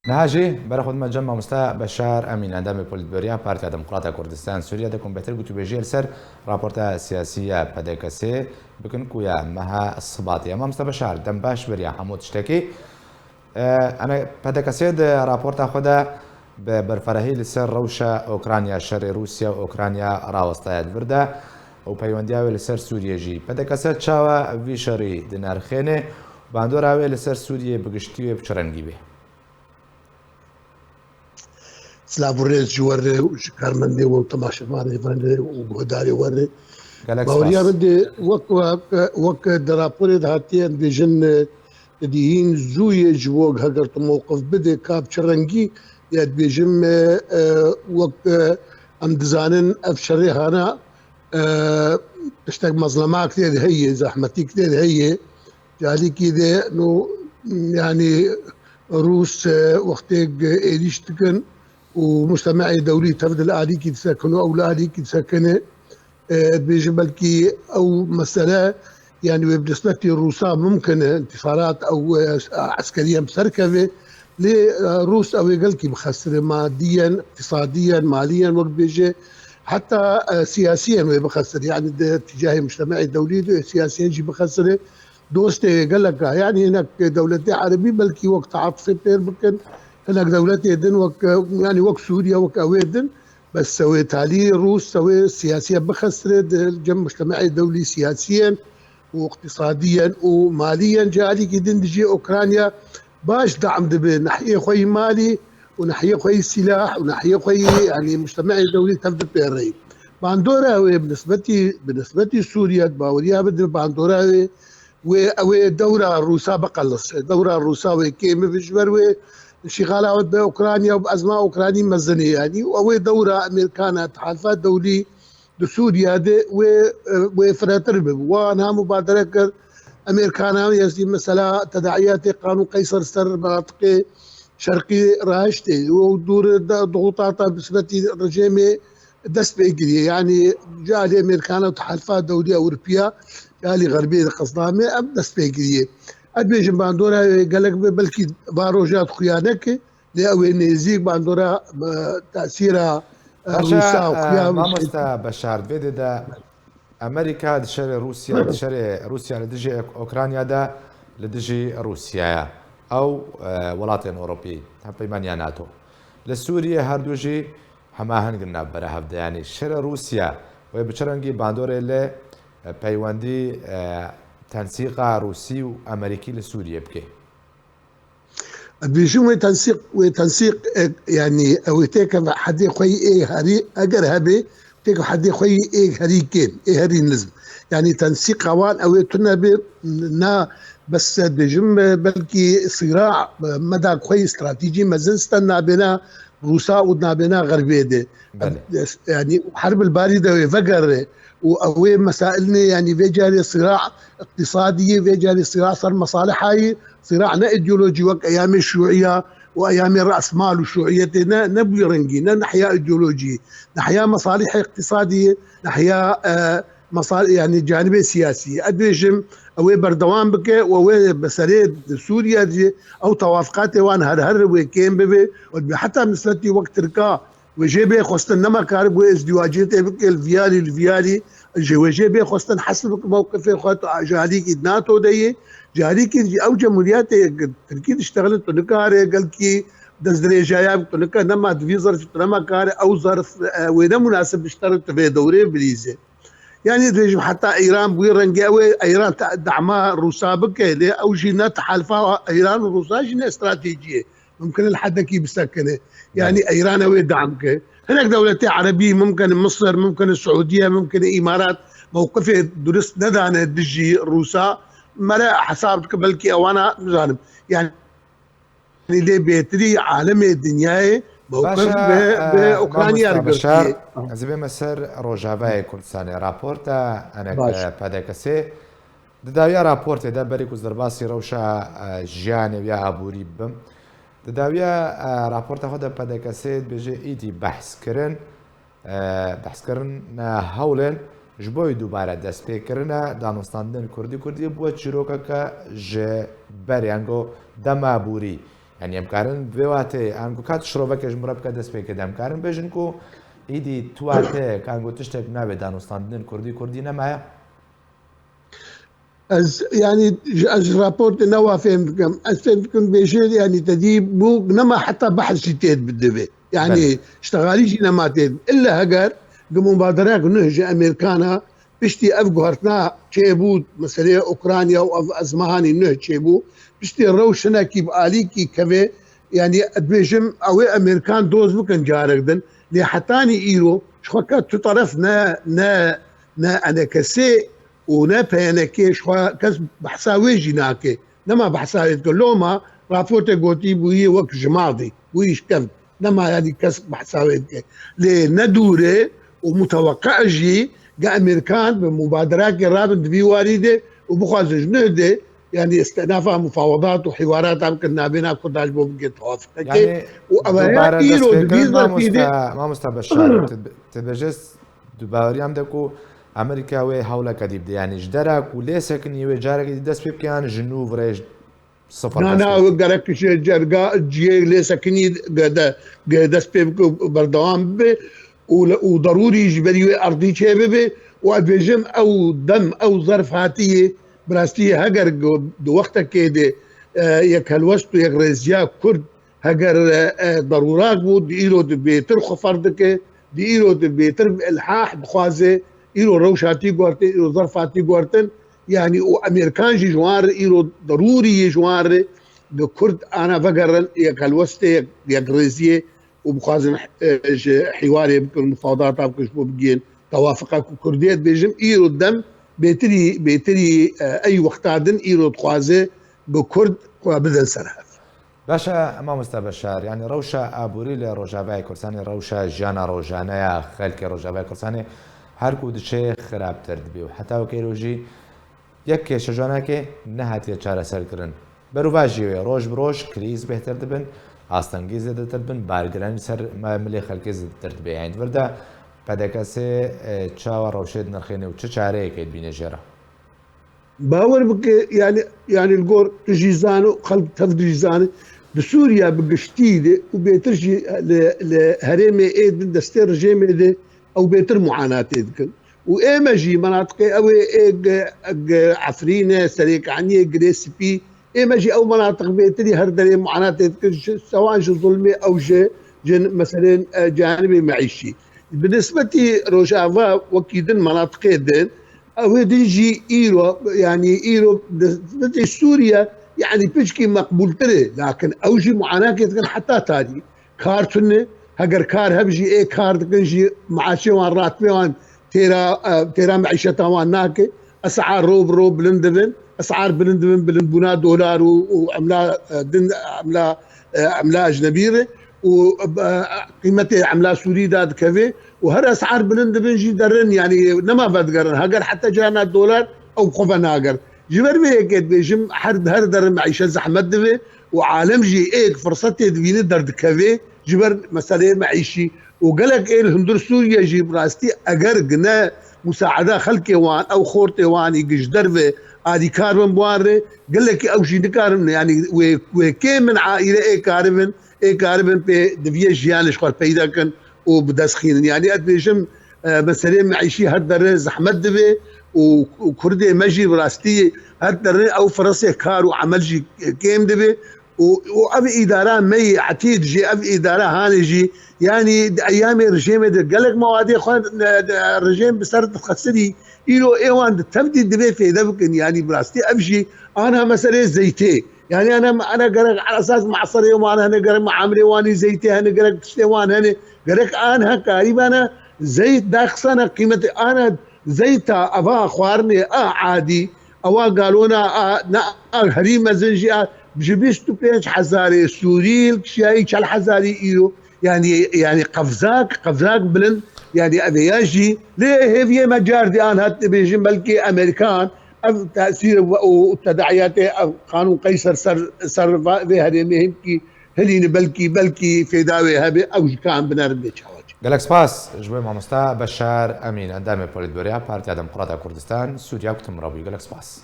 نهاجي برخد مجمع مستا بشار امين اندام بوليتبوريا بارتيا ديمقراطيا كردستان سوريا دكم بهتر قلت بيجي السر رابورتا سياسيه بدكسي بكن كويا مها الصباطيه ما مستا بشار دم باش بريا حمود تشتكي انا بدكسي رابورتا خدا برفرهي لسر روشا اوكرانيا شر روسيا واوكرانيا راوستا بردا او پیوندیاوی لسر سوریه جی بدکسه چاوا ویشری دنارخینه باندوراوی لسر سوریه بگشتی و بچرنگی به سلااوڕێز جوەرێ و شکارمەندێ و تەماشەمانێ بەندێ و گۆدارێ وەرێ گەلەک باوەریا سپاس بدێ وەک دەراپۆرێت هاتیان بێژن دەدیهین زوویە ji بۆ هەگەر tu مووقف بدێ کا بچ ڕەنگی یا دبێژم وەک ئەم دزانن ئەف شەڕێ هانا تشتێک مەزلەماک لێ هەیە زەحمەتیک لێ هەیە جالیکی دێ ینی رووس وەختێک ئێریش دکن ومجتمع دولي تبدأ الآلي كي تسكنوا أو الآلي كي تسكنه بيجي بلكي أو مسألة يعني بالنسبة للروسا ممكن انتصارات أو عسكرية مسركبة لروس أو يقلكي بخسر ماديا اقتصاديا ماليا وقت بيجي حتى سياسيا بخسر يعني تجاه المجتمع الدولي سياسيا جي بخسر دوستي قال لك يعني هناك دولتين عربي بلكي وقت عاطفي ممكن هناك دولتي دن يعني وك سوريا وك اويدن بس سوي تالي روس سوي سياسيا بخسر الجمع المجتمعي الدولي سياسيا واقتصاديا وماليا جالي كدن تجي اوكرانيا باش دعم دبي ناحيه خوي مالي وناحيه خوي سلاح وناحيه خوي يعني مجتمعي دولي تبدا بيري باندورا بالنسبه سوريا باوريا بدل باندورا ودورة الروسا بقلص دورة الروسا كيم بجبر انشغالات باوكرانيا وبازمه اوكرانيه مزنيه يعني ودوره امريكانا تحالفات دولي لسوريا وفراترب وانا مبادره امريكانا يزي مثلا تداعيات قانون قيصر سر مناطق شرقي راشتي ودور ضغوطات بسبب الرجيم دست بيجري يعني جاء امريكانا وتحالفات دوليه اوروبيه جالي غربيه قصدامي ام دست بيجري ادبيج باندورا قال لك بلكي باروجات خيانك لاوي نيزيك باندورا تاثيرها الروسا باشا وخيام ما مستا بشار بيد دا امريكا دشري روسيا دشري روسيا لدجي اوكرانيا دا لدجي روسيا او ولايتين اوروبي بيمانيا ناتو لسوريا هردوجي هما هنقلنا برا هفدا يعني شري روسيا وبشرنجي باندورا اللي بيواندي تنسيق روسي وامريكي لسوريا بكي بيجوا وتنسيق يعني او تيك حد خوي ايه هري اجر هبي تيك حد خوي ايه هري كين ايه هري نزم يعني تنسيق قوان او تنبي نا بس بيجم بلكي صراع مدى خوي استراتيجي مازال استنى بنا روسا ودنا بنا غربيه دي بله يعني حرب البارده فقر وأوي مسائلنا يعني في جاري صراع اقتصادي في جاري صراع صار مصالح هاي صراعنا ايديولوجي وقت ايام الشيوعيه وايام الراس مال وشيوعيتنا نبي رنجينا نحيا ايديولوجي نحيا مصالح اقتصاديه نحيا مصالح يعني جانبيه سياسيه ادريجم اوي بردوان بك واوي بسريد سوريا دي او توافقات وان هر وكيم بي حتى مثلتي وقت تركا وجيبي خصتن نما كارب وازدواجيتي بك الفيالي وجيبي خصتن حسب موقفي خاطو جاليك ناتو دي جاليك او جمهوريات تركيا اشتغلت نكاري قال كي دزري جايب نكا نما دفيزر نما كاري او ظرف وين مناسب اشترط في دوري بليزي يعني رجم حتى ايران بوي رنجاوي ايران دعمها روسا بك او جينا تحالفها ايران وروسا جينا استراتيجيه ممكن الحد كي بسكنه بله يعني ايران هو دعمك هناك دولتين عربيه ممكن مصر ممكن السعوديه ممكن الامارات موقفه درست ندانا دجي روسا ملا حسابك بلكي وانا جانب يعني لي بيتري عالمي الدنيا موقف باشا ما باوكرانيا مستا بشار رقرتيه زبي مسر روجافاي كردستاني رابورتا انا باش بادكسي دداویا راپۆرتێ دا بەرێک و زەرباسی ڕەوشە ژیانێ یا ئابووری بم دداویە راپۆرتە خۆدا پەدەکەسێت بێژێ ئیدی بەحسکردن هەوڵێن ji بۆی دووبارە دەستپێکردنە دانوستاندن کوردی بووە چیرۆکەکە ji بەریانگۆ دەمابووری يعني امكارن بواتي انكو كات شروبك جمرب كدس بك دم كارن بجنكو ايدي تواتي كانكو تشتك نابي دانوستاندن كردي نمايا از يعني از رابورت نوا فهمتكم بيشيل يعني تديب مو نما حتى بحث شتيت بالدبي بل يعني اشتغالي جي نما تيد الا هجر مبادرات نهجة امريكانا بشتي افغرتنا تشيبو مثلا اوكرانيا او ازمهاني نه تشيبو بشتي روشنا كيب اليكي كفي يعني ادبيجم او امريكان دوز بكن جارقدن لي حتاني ايرو شخكات طرف نا انا كسي ونبه انا كيش كس بحساوي جناكي نما بحساوي كلوما رافوتي قوتي بوي وك جماضي ويش كف نما يعني كس بحساوي لي ندوري ومتوقع جي جاء امريكان بمبادرات الرابط في والده وبخاز جنودي يعني استئنافها مفاوضات وحوارات يمكن نابينا كرداش بوبقي توافق يعني وأما دوباره دست ايرو بكرن دبيزا تيدي ما مستا بشار تبجس دوباره هم دكو امريكا وي حولا كديب يعني جدرك وليسك نيوي جارك دست بكان جنوب ريج صفر دست نانا بك وقرك جرقا جي ليس كني قد سبيب بردوام بي وضروري جبري ارضي شبه وابيجم او دم او ظرف هاتيه براستيه هجر دو وقتك كده يك هالوسط يك رزيا كرد هجر ضرورات بود ايرو بيتر خفردك دي ايرو بيتر الحاح بخوازه ايرو روشاتي قورتي ايرو ظرفاتي قورتن يعني وامريكان جي جوار ايرو ضروري جوار كرد انا فقرن يك الوسط يك رزيه وبخازن حواري بكل مفاوضات بكل شبو بجين توافقك كرديت بيجم ايرو الدم بيتري اي وقت عدن ايرو تخوازي بكرد وبدل سرها باشا ما مستبشر يعني روشا ابوريل روجاباي كرساني روشا جانا روجانيا خلك روجاباي كرساني هركو دشي خراب تردبي وحتى وكيروجي يك شجاناكي نهات يچاره سر کرن بروواجي روج بروج كريز بهتر دبن استنگيز زدتر دبن بارگران سر ملي خلك زدتر دبي يعني وردا پدکسه چاوا روشد نرخينه وچ چاره كيد بينه جرا باور بك يعني الجور تجيزانو خلق تفجيزانه بسوريا بقشتيده وبيترجي لهريمي ايد من دستير رجيمي دي او بيتر معاناه يدكن وايماجي مناطق او عفرينه سريك عني جريس بي ايماجي او مناطق بيتري هردري معاناه يدكن سواء ظلمي او جن مثلا جانبي معيشي بالنسبه روجافا وكيدن مناطق دين او ديجي ايرو يعني ايرو بدي سوريا يعني بيشكي مقبول تري لكن اوجي معاناه كان حتى تادي كارتن هجر كار هبجي اي كار تكنجي معاشي وان راتبي وان تيرا معيشة وان ناكي اسعار روب بلندبن اسعار بلندبنا دولار وعمله عمله اجنبيه وقيمته عمله سوري داد كفي وهر اسعار بلندبن جي درن يعني نما بدقرن هاجر حتى جانا الدولار او خفنا هاجر جبر بي كد بيجم حرد هر در معيشه زحمت دبي وعالم جي ايك فرصتي دبيني درد كفي جبر مساله معيشي وقالك ايه الهندور سوريا جي براستي اجر قنا مساعده خلقي وان او خورتي وان يجش دربه ادي كاربن بواره قال لك او شي دكارن يعني وكي من عائله اي كاربن بي دفيه جيان شغل بيدا كان وبدسخين يعني ادبيجم مساله معيشي هدر زحمت دبي وكردي مجي براستي هدر او فرنسي كار وعمل جي كيم دبي واب اداره مي عتيد جي اب اداره هاني جي يعني ايام الرجيم قال لك موادي اخوان الرجيم بسرد خسري يلو ايوان تبدي دبي في دبكن يعني براستي امشي انا مساله زيتي يعني انا قرق على اساس معصري وانا قرق معاملي واني زيتي انا قرق شتوان انا قرق انا قريب انا زيت داخسنا قيمتي انا زيتا ابا اخوارني عادي او قالونا هريمه زنجي بجبيستو بينش حزاري سوري شيء شال حزاري ايرو يعني قفزاك بلند يعني ابي يجي ليه هي مجار دي انا هات بيجي بلكي امريكان تاثير وتداعيات قانون قيصر سر في هذه مهمكي هلين بلكي في داوي هبه او كان بنرد حواج قالك سباس جبوي مامستا بشار امين اندامي بوليتبوريا بارتي ديمقراطية كردستان سوريا وقت مرابي قالك سباس